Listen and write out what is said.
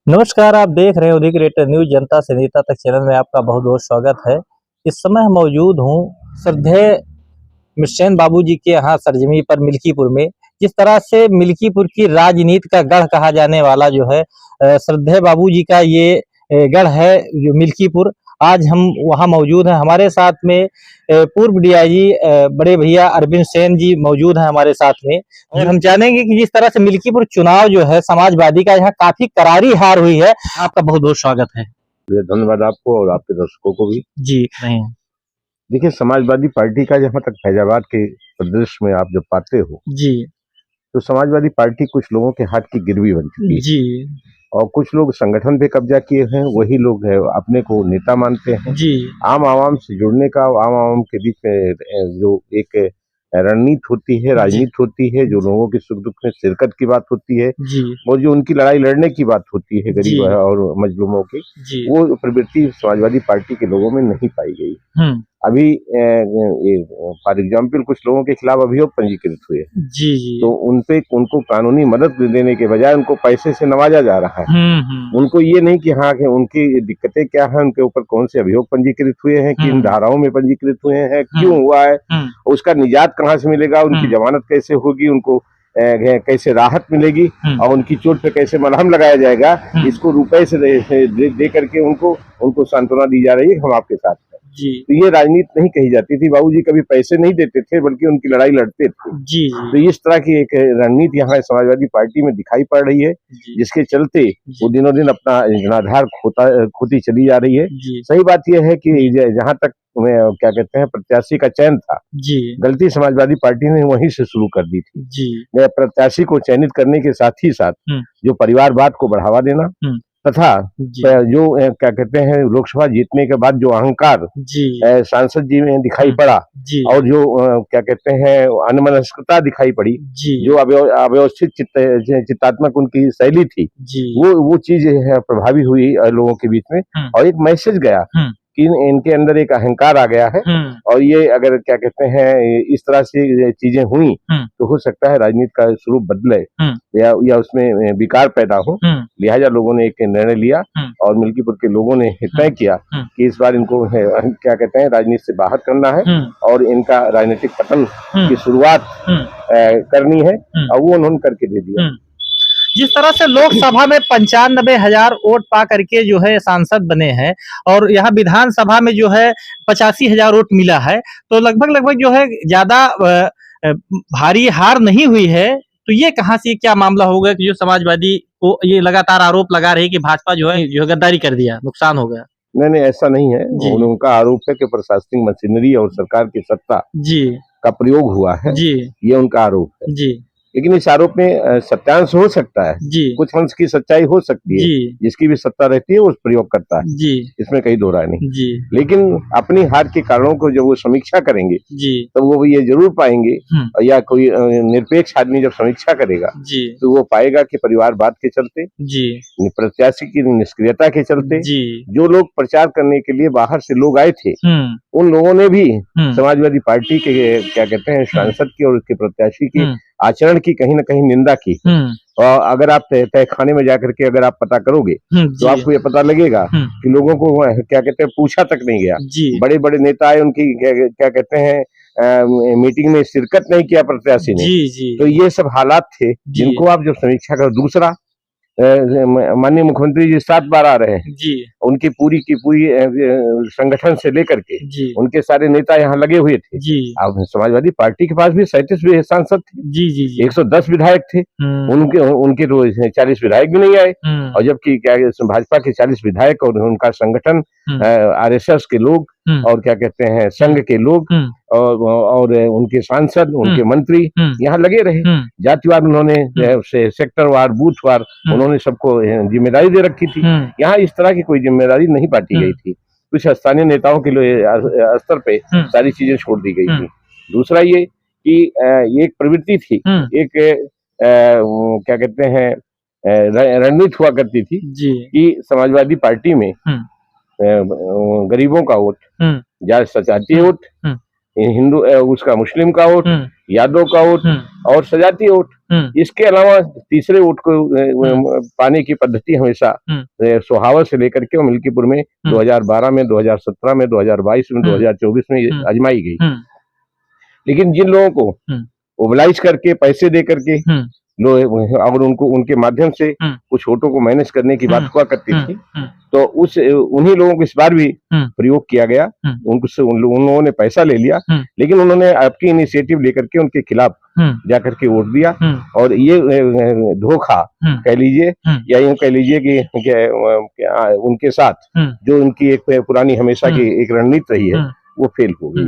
नमस्कार, आप देख रहे हैं उदित क्रिएटर न्यूज जनता से नेता तक चैनल में आपका बहुत बहुत स्वागत है। इस समय मौजूद हूँ श्रद्धेय मिस्सेन बाबू जी के यहाँ सरजमी पर मिल्कीपुर में। जिस तरह से मिल्कीपुर की राजनीति का गढ़ कहा जाने वाला जो है श्रद्धेय बाबू जी का ये गढ़ है जो मिल्कीपुर। आज हम वहाँ मौजूद हैं। हमारे साथ में पूर्व डीआईजी बड़े भैया अरविंद सेन जी मौजूद हैं हमारे साथ में। और हम जानेंगे कि जिस तरह से मिल्कीपुर चुनाव जो है समाजवादी का यहाँ काफी करारी हार हुई है। आपका बहुत बहुत स्वागत है। धन्यवाद आपको और आपके दर्शकों को भी। जी नहीं देखिए, समाजवादी पार्टी का जहाँ तक फैजाबाद के परिदृश्य में आप जब पाते हो जी तो समाजवादी पार्टी कुछ लोगों के हाथ की गिरवी बन चुकी है जी और कुछ लोग संगठन पे कब्जा किए हैं। वही लोग है अपने को नेता मानते हैं। जी आम आवाम से जुड़ने का, आम आवाम के बीच में जो एक रणनीति होती है, राजनीति होती है, जो लोगों के सुख दुख में शिरकत की बात होती है, जी वो जो उनकी लड़ाई लड़ने की बात होती है गरीब जी और मजलूमों की, जी वो प्रवृत्ति समाजवादी पार्टी के लोगों में नहीं पाई गई। अभी फॉर एग्जाम्पल कुछ लोगों के खिलाफ अभियोग पंजीकृत हुए, जी जी तो उनको कानूनी मदद देने के बजाय उनको पैसे से नवाजा जा रहा है। उनको ये नहीं कि हाँ कि उनकी दिक्कतें क्या है, उनके ऊपर कौन से अभियोग पंजीकृत हुए हैं, किन धाराओं में पंजीकृत हुए हैं, क्यों हुआ है, उसका निजात कहाँ से मिलेगा, उनकी जमानत कैसे होगी, उनको कैसे राहत मिलेगी और उनकी चोट पे कैसे मलहम लगाया जाएगा, इसको रुपए से दे करके उनको सांत्वना दी जा रही है, हम आपके साथ हैं। तो ये राजनीति नहीं कही जाती थी। बाबूजी कभी पैसे नहीं देते थे बल्कि उनकी लड़ाई लड़ते थे। तो इस तरह की एक रणनीति यहाँ समाजवादी पार्टी में दिखाई पड़ रही है, जिसके चलते वो दिनों दिन अपना जनाधार खोती चली जा रही है। सही बात यह है कि जहाँ तक क्या कहते हैं प्रत्याशी का चयन था, गलती समाजवादी पार्टी ने वहीं से शुरू कर दी थी। प्रत्याशी को चयनित करने के साथ ही साथ जो परिवारवाद को बढ़ावा देना तथा जो क्या कहते हैं लोकसभा जीतने के बाद जो अहंकार सांसद जी में दिखाई पड़ा और जो क्या कहते हैं अनमनस्कता दिखाई पड़ी, जो अव्यवस्थित चित्तात्मक उनकी शैली थी, वो चीज प्रभावी हुई लोगों के बीच में और एक मैसेज गया कि इनके अंदर एक अहंकार आ गया है। और ये अगर क्या कहते हैं इस तरह से चीजें हुई तो हो सकता है राजनीति का स्वरूप बदले या उसमें विकार पैदा हो। लिहाजा लोगों ने एक निर्णय लिया और मिल्कीपुर के लोगों ने तय किया कि इस बार इनको क्या कहते हैं राजनीति से बाहर करना है और इनका राजनीतिक पतन की शुरुआत करनी है और वो उन्होंने करके दे दिया। जिस तरह से लोकसभा में 95,000 वोट पा करके जो है सांसद बने हैं और यहाँ विधानसभा में जो है 85,000 वोट मिला है, तो लगभग जो है ज्यादा भारी हार नहीं हुई है। तो ये कहाँ से क्या मामला होगा कि जो समाजवादी को ये लगातार आरोप लगा रही कि भाजपा जो है गद्दारी कर दिया, नुकसान हो गया? नहीं, ऐसा नहीं है। उनका आरोप है कि प्रशासनिक मशीनरी और सरकार की सत्ता का प्रयोग हुआ है, ये उनका आरोप है। लेकिन इस आरोप में सत्यांश हो सकता है, कुछ अंश की सच्चाई हो सकती है। जिसकी भी सत्ता रहती है वो प्रयोग करता है, इसमें कहीं दो राय नहीं। लेकिन अपनी हार के कारणों को जब वो समीक्षा करेंगे तो वो ये जरूर पाएंगे, या कोई निरपेक्ष आदमी जब समीक्षा करेगा तो वो पाएगा कि परिवारवाद के चलते, प्रत्याशी की निष्क्रियता के चलते जो लोग प्रचार करने के लिए बाहर से लोग आए थे, उन लोगों ने भी समाजवादी पार्टी के क्या कहते हैं सांसद की और उसके प्रत्याशी की आचरण की कहीं ना कहीं निंदा की। और अगर आप तहखाने में जाकर के अगर आप पता करोगे तो आपको ये पता लगेगा कि लोगों को क्या कहते हैं पूछा तक नहीं गया। बड़े बड़े नेता आए, उनकी क्या कहते हैं मीटिंग में शिरकत नहीं किया प्रत्याशी ने। तो ये सब हालात थे जिनको आप जब समीक्षा करो। दूसरा, माननीय मुख्यमंत्री जी 7 बार आ रहे हैं, उनकी पूरी की पूरी संगठन से लेकर के उनके सारे नेता यहाँ लगे हुए थे। अब समाजवादी पार्टी के पास भी 37 सांसद थे, 110 विधायक थे, उनके तो 40 विधायक भी नहीं आए। और जबकि क्या भाजपा के 40 विधायक और उनका संगठन, आरएसएस के लोग और क्या कहते हैं संघ के लोग और उनके सांसद, उनके मंत्री यहाँ लगे रहे। जातिवार उन्होंने सेक्टरवार, बूथवार उन्होंने सबको जिम्मेदारी दे रखी थी। यहाँ इस तरह की कोई जिम्मेदारी नहीं बांटी गई थी। कुछ स्थानीय नेताओं के लिए स्तर पे सारी चीजें छोड़ दी गई थी। दूसरा ये कि एक प्रवृत्ति थी, एक क्या कहते हैं रणनीति हुआ करती थी कि समाजवादी पार्टी में गरीबों का वोट, जाति वोट हिंदू उसका मुस्लिम का वोट, यादव का वोट और सजाती वोट। इसके अलावा तीसरे वोट को पाने की पद्धति हमेशा सोहावत से लेकर के मिल्कीपुर में 2012 में, 2017 में, 2022 में, 2024 में आजमाई गई। लेकिन जिन लोगों को मोबिलाइज करके पैसे दे करके लोग और उनको उनके माध्यम से कुछ वोटों को मैनेज करने की बात हुआ करती थी, तो उन्हीं लोगों को इस बार भी प्रयोग किया गया। उन लोगों ने पैसा ले लिया, लेकिन उन्होंने आपकी इनिशिएटिव लेकर के उनके खिलाफ जाकर के वोट दिया। और ये धोखा कह लीजिए या यूं कह लीजिए कि उनके साथ जो उनकी एक पुरानी हमेशा की एक रणनीति रही है वो फेल हो गई।